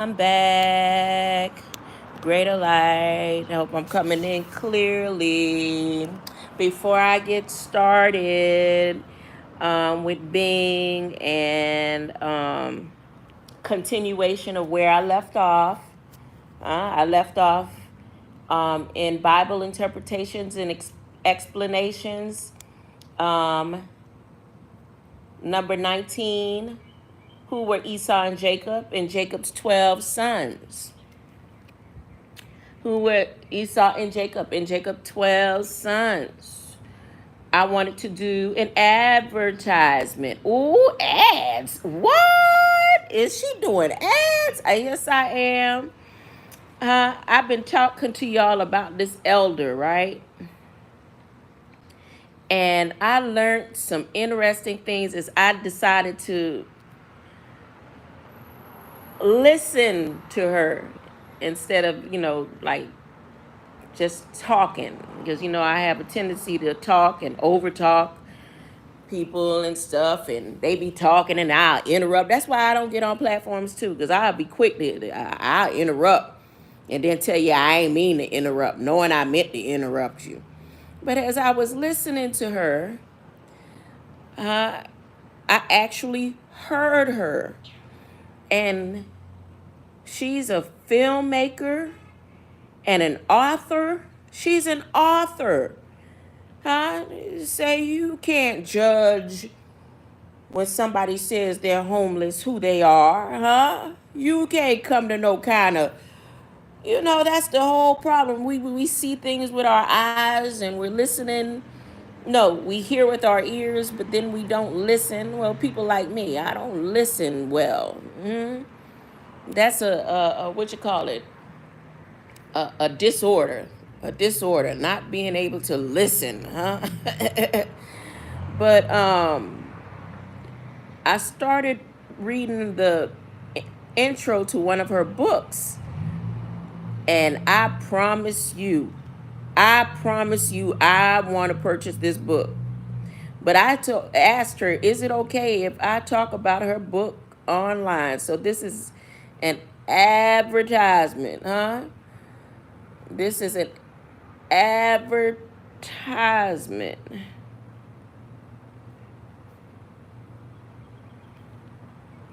I'm back. Greater light. I hope I'm coming in clearly. Before I get started with Bing and continuation of where I left off, I left off in Bible interpretations and explanations. Um, number 19, who were Esau and Jacob's 12 sons. Who were Esau and Jacob 12 sons. I wanted to do an advertisement. Ooh, ads. What? Is she doing ads? Yes, I am. I've been talking to y'all about this elder, right? And I learned some interesting things as I decided to listen to her instead of, like just talking. Because, I have a tendency to talk and over talk people and stuff, and they be talking and I'll interrupt. That's why I don't get on platforms too, because I'll be quick to, I'll interrupt and then tell you I ain't mean to interrupt, knowing I meant to interrupt you. But as I was listening to her, I actually heard her. And she's a filmmaker and an author. She's an author. Huh? Say you can't judge when somebody says they're homeless who they are, huh? You can't come to no kind of, that's the whole problem. We see things with our eyes and we're listening. No, we hear with our ears, but then we don't listen. Well, people like me, I don't listen well. That's a what you call it? A disorder. A disorder, not being able to listen, huh? But I started reading the intro to one of her books, and I promise you, I want to purchase this book. But I asked her, is it okay if I talk about her book online? So this is an advertisement, huh? This is an advertisement.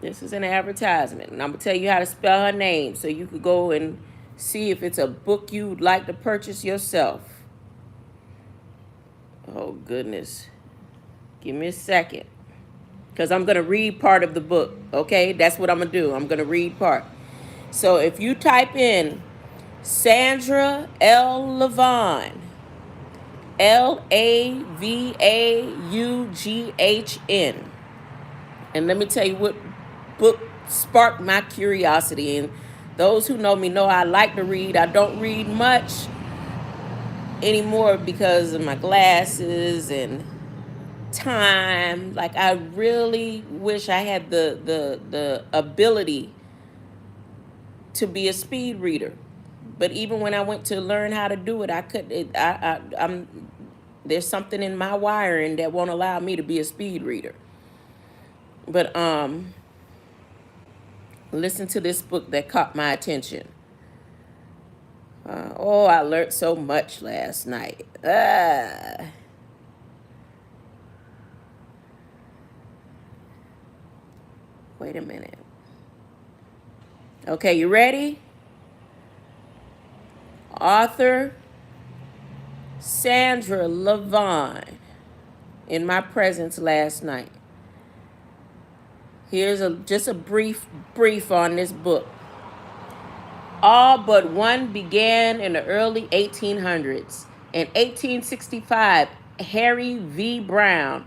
This is an advertisement. And I'm going to tell you how to spell her name so you could go and see if it's a book you'd like to purchase yourself. Oh, goodness. Give me a second. Because I'm going to read part of the book. Okay? That's what I'm going to do. I'm going to read part. So if you type in Sandra L. Levaughan, Lavaghn. And let me tell you what book sparked my curiosity. And those who know me know I like to read. I don't read much anymore because of my glasses and time. Like, I really wish I had the ability to be a speed reader. But even when I went to learn how to do it, I couldn't. I'm there's something in my wiring that won't allow me to be a speed reader. But listen to this book that caught my attention. I learned so much last night. Wait a minute. Okay, you ready? Author Sandra Levaughan in my presence last night. Here's just a brief on this book. All but one began in the early 1800s. In 1865, Harry V. Brown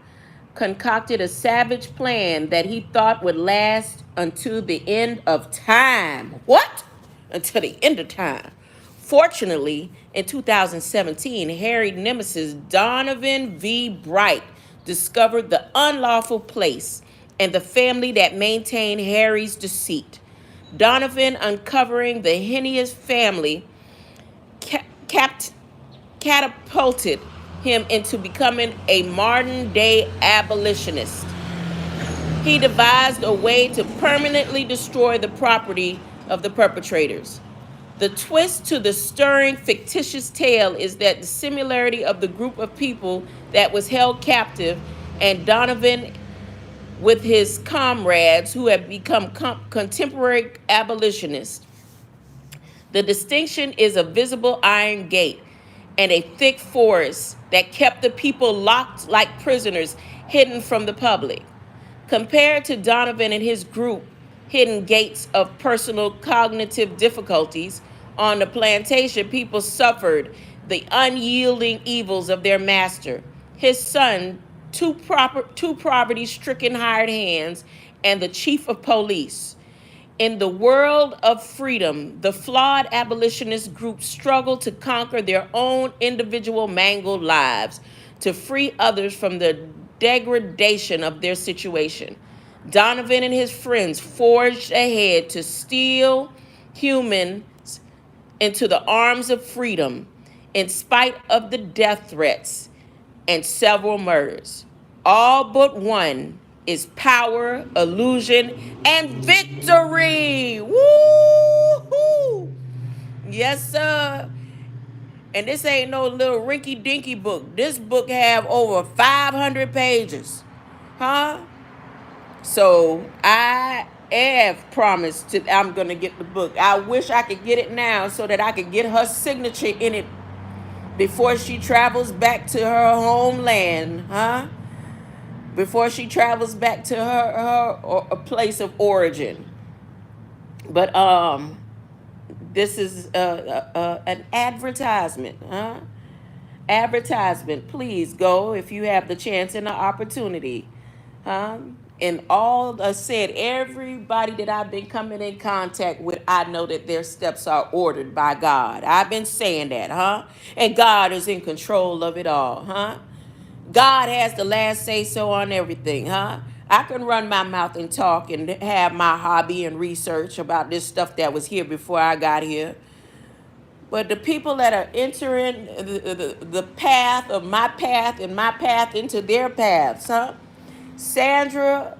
concocted a savage plan that he thought would last until the end of time. What? Until the end of time. Fortunately, in 2017, Harry nemesis Donovan V. Bright discovered the unlawful place and the family that maintained Harry's deceit. Donovan, uncovering the heinous family, catapulted him into becoming a modern-day abolitionist. He devised a way to permanently destroy the property of the perpetrators. The twist to the stirring, fictitious tale is that the similarity of the group of people that was held captive and Donovan with his comrades who have become contemporary abolitionists. The distinction is a visible iron gate and a thick forest that kept the people locked like prisoners, hidden from the public. Compared to Donovan and his group, hidden gates of personal cognitive difficulties, on the plantation, people suffered the unyielding evils of their master, his son, two poverty-stricken hired hands, and the chief of police. In the world of freedom, the flawed abolitionist group struggled to conquer their own individual mangled lives, to free others from the degradation of their situation. Donovan and his friends forged ahead to steal humans into the arms of freedom, in spite of the death threats and several murders. All but one is power, illusion, and victory. Woo-hoo! Yes, sir. And this ain't no little rinky-dinky book. This book have over 500 pages. Huh? So I have promised to I'm gonna get the book. I wish I could get it now so that I could get her signature in it before she travels back to her homeland, huh? Before she travels back to her place of origin. But this is an advertisement, huh? Advertisement. Please go if you have the chance and the opportunity, huh? And all I said, everybody that I've been coming in contact with, I know that their steps are ordered by God. I've been saying that, huh? And God is in control of it all, huh? God has the last say so on everything, huh? I can run my mouth and talk and have my hobby and research about this stuff that was here before I got here. But the people that are entering the path of my path and my path into their paths, huh? Sandra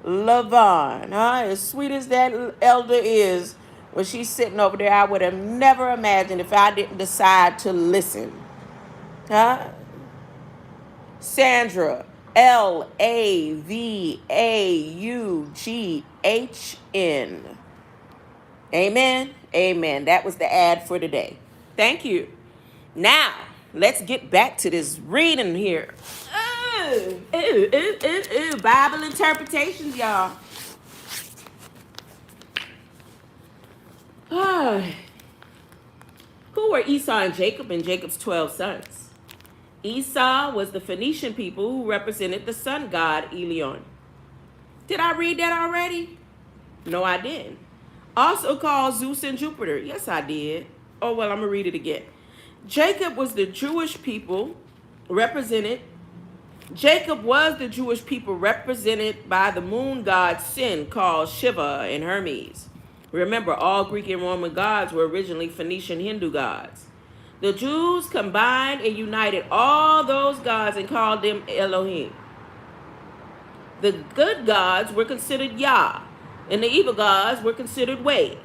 Levon, huh? As sweet as that elder is, when she's sitting over there, I would have never imagined if I didn't decide to listen, huh? Sandra, Lavaughn. Amen. Amen. That was the ad for today. Thank you. Now, let's get back to this reading here. Bible interpretations, y'all. Who were Esau and Jacob's 12 sons? Esau was the Phoenician people who represented the sun god Elyon. Did I read that already? No, I didn't. Also called Zeus and Jupiter. Yes, I did. Oh, well, I'm going to read it again. Jacob was the Jewish people represented by the moon god Sin, called Shiva and Hermes. Remember, all Greek and Roman gods were originally Phoenician Hindu gods. The Jews combined and united all those gods and called them Elohim. The good gods were considered Yah, and the evil gods were considered Wei,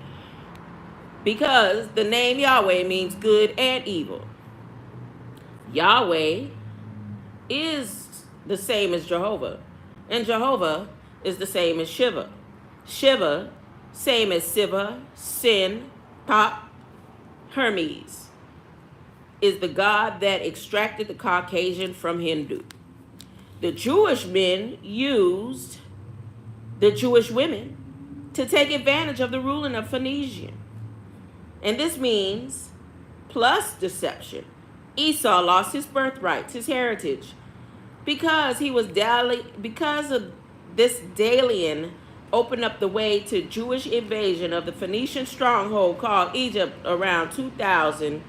because the name Yahweh means good and evil. Yahweh is the same as Jehovah, and Jehovah is the same as Shiva. Shiva, same as Siva, Sin, Pop, Hermes, is the god that extracted the Caucasian from Hindu. The Jewish men used the Jewish women to take advantage of the ruling of Phoenician. And this means plus deception. Esau lost his birthrights, his heritage, because of this Dalian opened up the way to Jewish invasion of the Phoenician stronghold called Egypt around 2000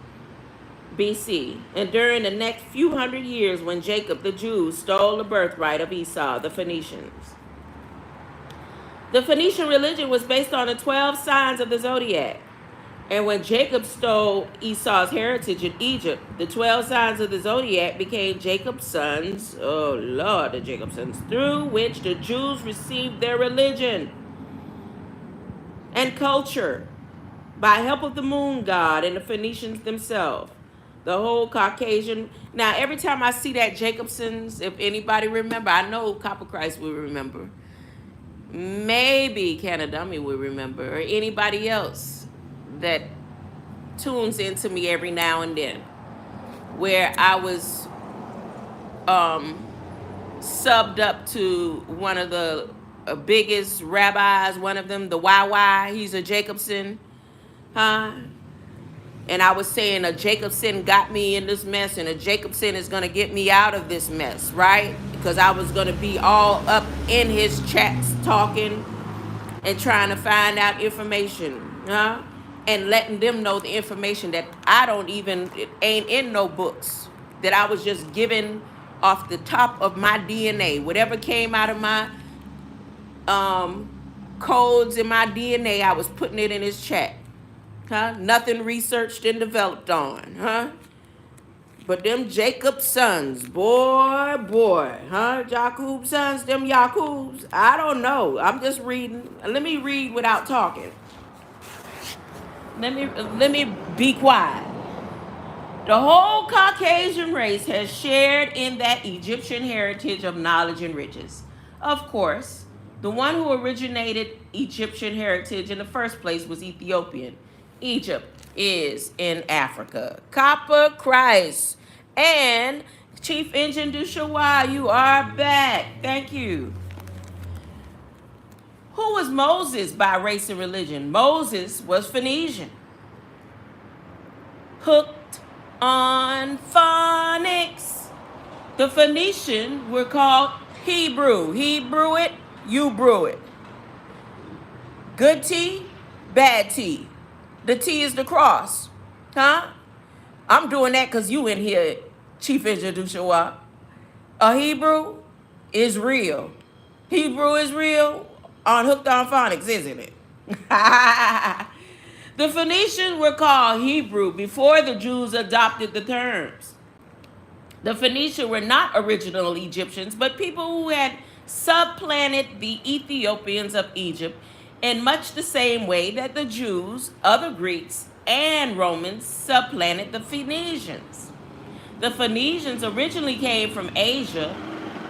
BC, and during the next few hundred years when Jacob, the Jews, stole the birthright of Esau, the Phoenicians. The Phoenician religion was based on the 12 signs of the zodiac. And when Jacob stole Esau's heritage in Egypt, the 12 signs of the zodiac became Jacob's sons, the Jacob's sons, through which the Jews received their religion and culture. by help of the moon god and the Phoenicians themselves. The whole Caucasian. Now, every time I see that Jacobson's, if anybody remember, I know Copper Christ will remember. Maybe Canadummy will remember, or anybody else that tunes into me every now and then, where I was subbed up to one of the biggest rabbis, one of them, the YY. He's a Jacobson, huh? And I was saying a Jacobson got me in this mess, and a Jacobson is going to get me out of this mess, right? Because I was going to be all up in his chats talking and trying to find out information, huh? And letting them know the information that I don't even, it ain't in no books, that I was just giving off the top of my DNA. Whatever came out of my codes in my DNA, I was putting it in his chat. Huh? Nothing researched and developed on, huh? But them Jacob's sons, boy, huh? Jacob's sons, them Jacob's, I don't know. I'm just reading. Let me read without talking. Let me be quiet. The whole Caucasian race has shared in that Egyptian heritage of knowledge and riches. Of course, the one who originated Egyptian heritage in the first place was Ethiopian. Egypt is in Africa. Copper Christ and Chief Engine Dushawa, you are back. Thank you. Who was Moses by race and religion? Moses was Phoenician. Hooked on phonics. The Phoenician were called Hebrew. He brew it, you brew it. Good tea, bad tea. The T is the cross. Huh? I'm doing that because you in here, Chief Introducer. A Hebrew is real. Hebrew is real on Hooked on Phonics, isn't it? The Phoenicians were called Hebrew before the Jews adopted the terms. The Phoenicians were not original Egyptians, but people who had supplanted the Ethiopians of Egypt in much the same way that the Jews, other Greeks, and Romans supplanted the Phoenicians. The Phoenicians originally came from Asia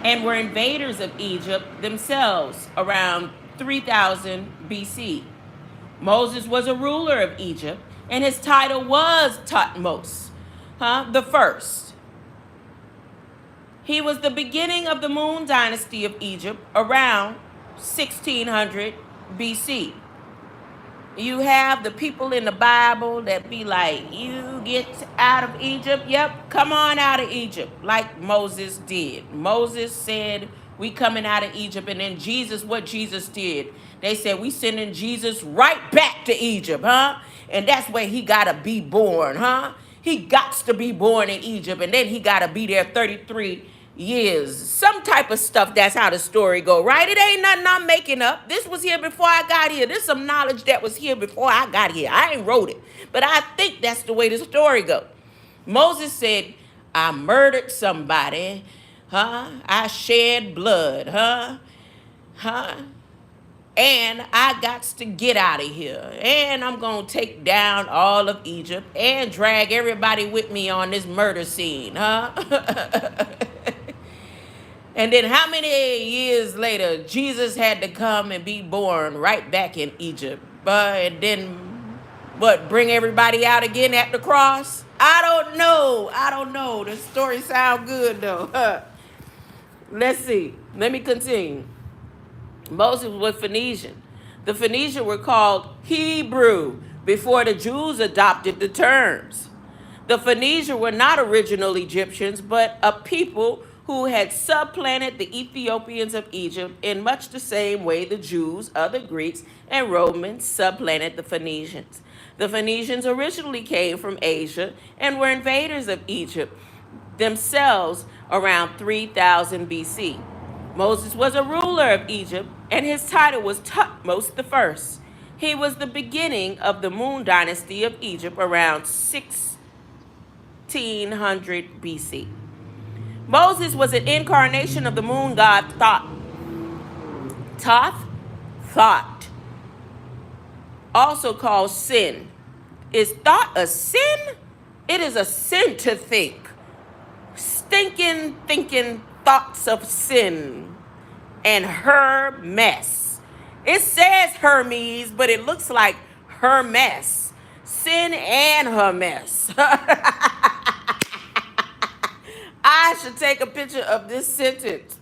and were invaders of Egypt themselves around 3000 BC. Moses was a ruler of Egypt, and his title was Thutmose, the first. He was the beginning of the Moon Dynasty of Egypt around 1600 BC. You have the people in the Bible that be like, you get out of Egypt? Yep, come on out of Egypt, like Moses did. Moses said, we coming out of Egypt. And then Jesus, what Jesus did, they said, we sending Jesus right back to Egypt, huh? And that's where he got to be born, huh? He got to be born in Egypt, and then he got to be there 33 years. Some type of stuff, that's how the story go, right? It ain't nothing I'm making up. This was here before I got here. This is some knowledge that was here before I got here. I ain't wrote it, but I think that's the way the story go. Moses said, I murdered somebody, huh? I shed blood, huh? And I got to get out of here. And I'm going to take down all of Egypt and drag everybody with me on this murder scene, huh? And then how many years later, Jesus had to come and be born right back in Egypt. And then, what, bring everybody out again at the cross? I don't know. The story sounds good, though. Let's see. Let me continue. Moses was Phoenician. The Phoenicians were called Hebrew before the Jews adopted the terms. The Phoenicians were not original Egyptians, but a people who had supplanted the Ethiopians of Egypt in much the same way the Jews, other Greeks, and Romans supplanted the Phoenicians. The Phoenicians originally came from Asia and were invaders of Egypt themselves around 3000 BC. Moses was a ruler of Egypt, and his title was Thutmose the First. He was the beginning of the Moon Dynasty of Egypt around 1600 BC. Moses was an incarnation of the moon god Thoth, also called Sin. Is thought a sin? It is a sin to think. Stinking thinking thoughts of sin and her mess. It says Hermes, but it looks like her mess. Sin and her mess. I should take a picture of this sentence.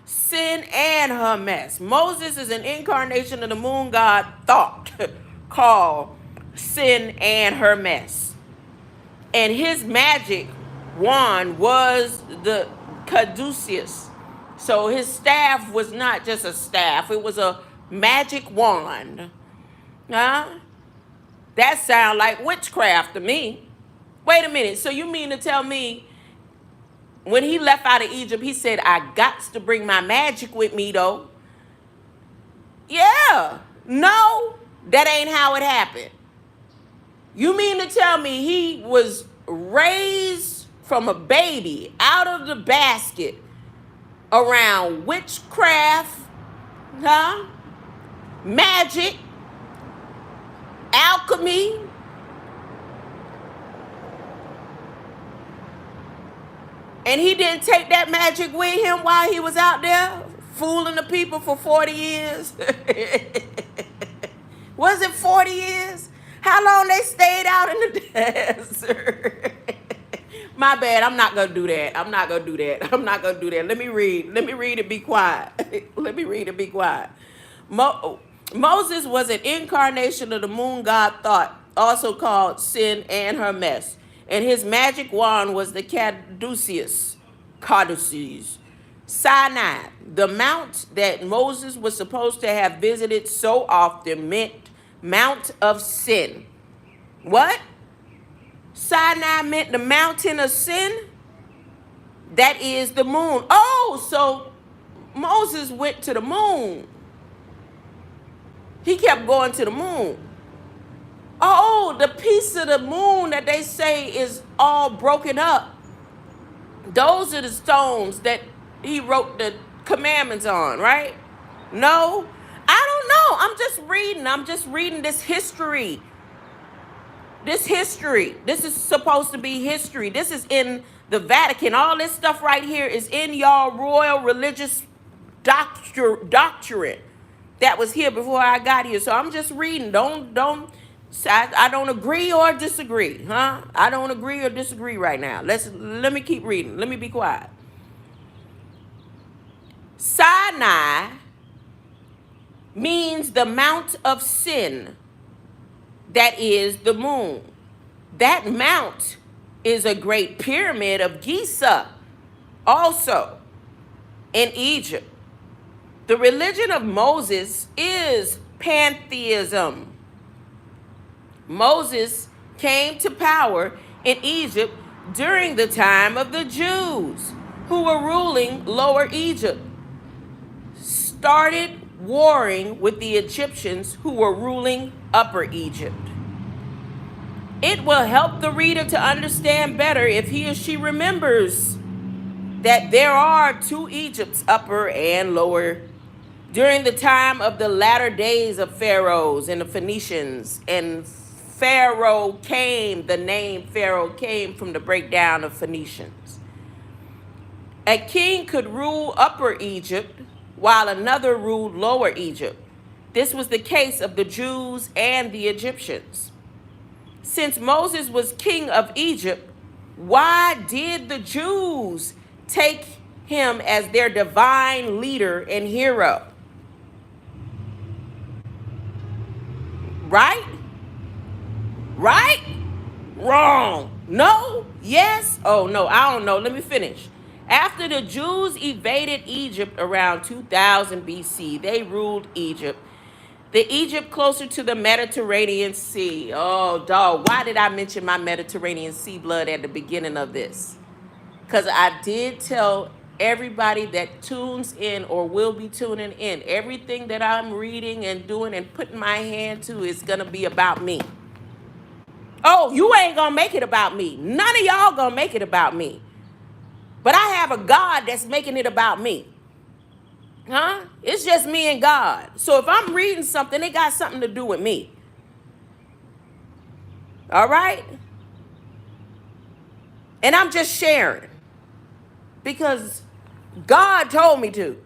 Sin and her mess. Moses is an incarnation of the moon god Thought, called Sin and her mess. And his magic wand was the caduceus. So his staff was not just a staff, it was a magic wand. Huh? That sounds like witchcraft to me. Wait a minute. So you mean to tell me when he left out of Egypt, he said, I got to bring my magic with me, though? Yeah. No, that ain't how it happened. You mean to tell me he was raised from a baby out of the basket around witchcraft, huh? Magic, alchemy, and he didn't take that magic with him while he was out there fooling the people for 40 years? Was it 40 years? How long they stayed out in the desert? My bad, I'm not gonna do that. I'm not gonna do that. I'm not gonna do that. Let me read and be quiet. Let me read and be quiet. Moses was an incarnation of the moon god Thought, also called Sin and her mess. And his magic wand was the caduceus. Sinai, the mount that Moses was supposed to have visited so often, meant Mount of Sin. What? Sinai meant the mountain of sin? That is the moon. Oh, so Moses went to the moon. He kept going to the moon. Oh, the piece of the moon that they say is all broken up. Those are the stones that he wrote the commandments on, right? No, I don't know. I'm just reading this history. This is supposed to be history. This is in the Vatican. All this stuff right here is in y'all royal religious doctrine that was here before I got here. So I'm just reading. I don't agree or disagree, huh? I don't agree or disagree right now. Let me keep reading. Let me be quiet. Sinai means the Mount of Sin. That is the moon. That mount is a great pyramid of Giza, also in Egypt. The religion of Moses is pantheism. Moses came to power in Egypt during the time of the Jews, who were ruling Lower Egypt, started warring with the Egyptians who were ruling Upper Egypt. It will help the reader to understand better if he or she remembers that there are two Egypts, Upper and Lower, during the time of the latter days of pharaohs and the Phoenicians. And the name Pharaoh came from the breakdown of Phoenicians. A king could rule Upper Egypt while another ruled Lower Egypt. This was the case of the Jews and the Egyptians. Since Moses was king of Egypt, why did the Jews take him as their divine leader and hero? Right? Right? Wrong. No? Yes? Oh, no, I don't know. Let me finish. After the Jews invaded Egypt around 2000 BC, they ruled Egypt. The Egypt closer to the Mediterranean Sea. Oh, dog, why did I mention my Mediterranean Sea blood at the beginning of this? Because I did tell everybody that tunes in or will be tuning in, everything that I'm reading and doing and putting my hand to is going to be about me. Oh, you ain't going to make it about me. None of y'all going to make it about me. But I have a God that's making it about me. Huh? It's just me and God. So if I'm reading something, it got something to do with me. All right? And I'm just sharing because God told me to.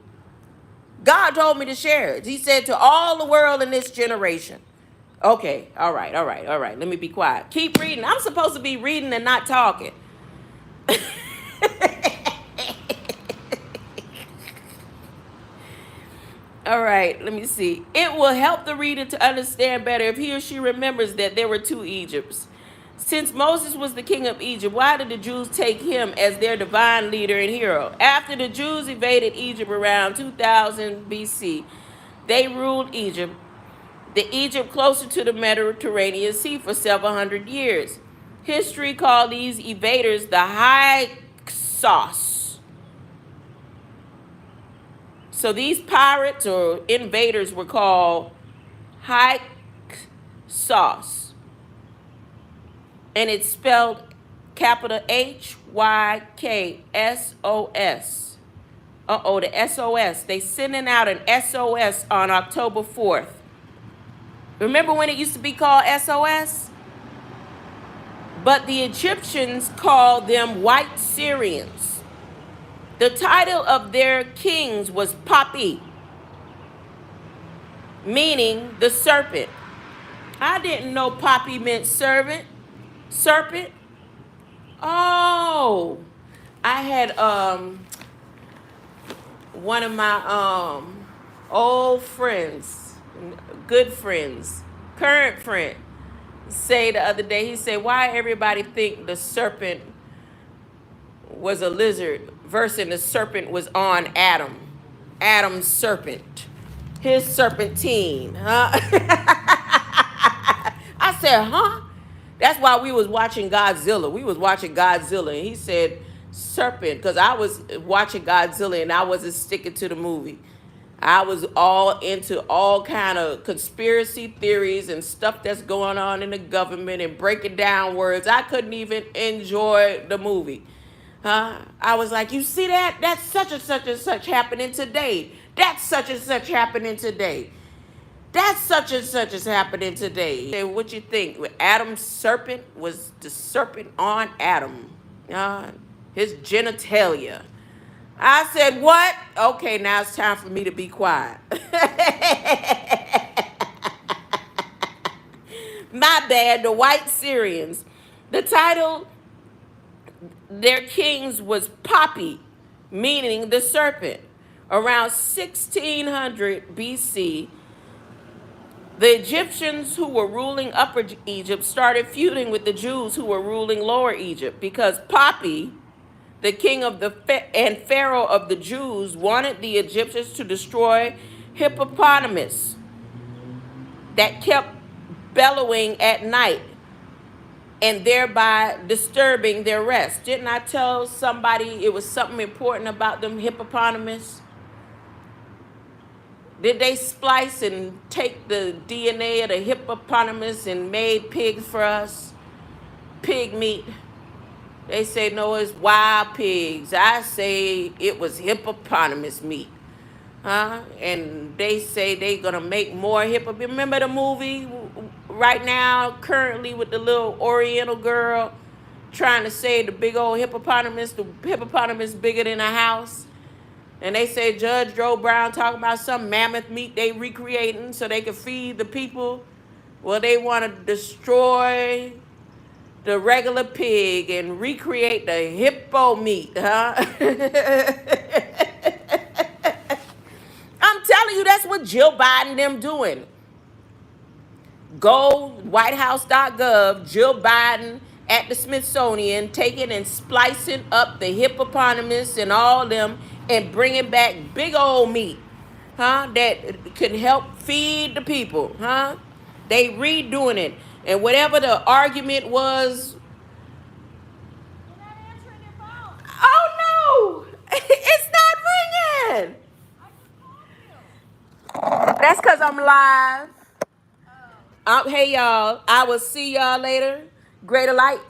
God told me to share it. He said to all the world in this generation. Okay, all right, all right, all right. Let me be quiet. Keep reading. I'm supposed to be reading and not talking. All right, let me see. It will help the reader to understand better if he or she remembers that there were two Egypts. Since Moses was the king of Egypt, why did the Jews take him as their divine leader and hero? After the Jews invaded Egypt around 2000 BC, they ruled Egypt, the Egypt closer to the Mediterranean Sea, for several hundred years. History called these invaders the Hyksos. So these pirates or invaders were called Hyksos. And it's spelled capital Hyksos. Uh-oh, the SOS. They sending out an SOS on October 4th. Remember when it used to be called SOS? But the Egyptians called them white Syrians. The title of their kings was Papi, meaning the serpent. I didn't know Papi meant serpent. Oh, I had one of my old friends, good friends, current friend, say the other day, he said, why everybody think the serpent was a lizard versus the serpent was on Adam. Adam's serpent. His serpentine, huh? I said, huh? That's why we was watching Godzilla. We was watching Godzilla, and he said serpent, because I was watching Godzilla and I wasn't sticking to the movie. I was all into all kind of conspiracy theories and stuff that's going on in the government and breaking down words. I couldn't even enjoy the movie. Huh? I was like, you see that? That's such and such and such happening today. That's such and such happening today. That's such and such is happening today. And what you think? Adam's serpent was the serpent on Adam. His genitalia. I said, what? Okay, now it's time for me to be quiet. My bad, the white Syrians. The title, their kings was Papi, meaning the serpent. Around 1600 BC, the Egyptians who were ruling Upper Egypt started feuding with the Jews who were ruling Lower Egypt because Papi, the king of and pharaoh of the Jews, wanted the Egyptians to destroy hippopotamus that kept bellowing at night and thereby disturbing their rest. Didn't I tell somebody it was something important about them hippopotamus? Did they splice and take the DNA of the hippopotamus and made pigs for us? Pig meat. They say, no, it's wild pigs. I say it was hippopotamus meat. And they say they're going to make more hippopotamus. Remember the movie right now, currently, with the little Oriental girl trying to save the big old hippopotamus, the hippopotamus bigger than a house? And they say Judge Joe Brown talking about some mammoth meat they recreating so they can feed the people. Well, they want to destroy the regular pig and recreate the hippo meat, huh? I'm telling you, that's what Jill Biden them doing. Go whitehouse.gov, Jill Biden at the Smithsonian, taking and splicing up the hippopotamus and all them and bringing back big old meat, huh, that can help feed the people, huh? They redoing it. And whatever the argument was. You're not answering your phone. Oh, no. It's not ringing. I just called you. That's because I'm live. Hey, y'all. I will see y'all later. Greater light.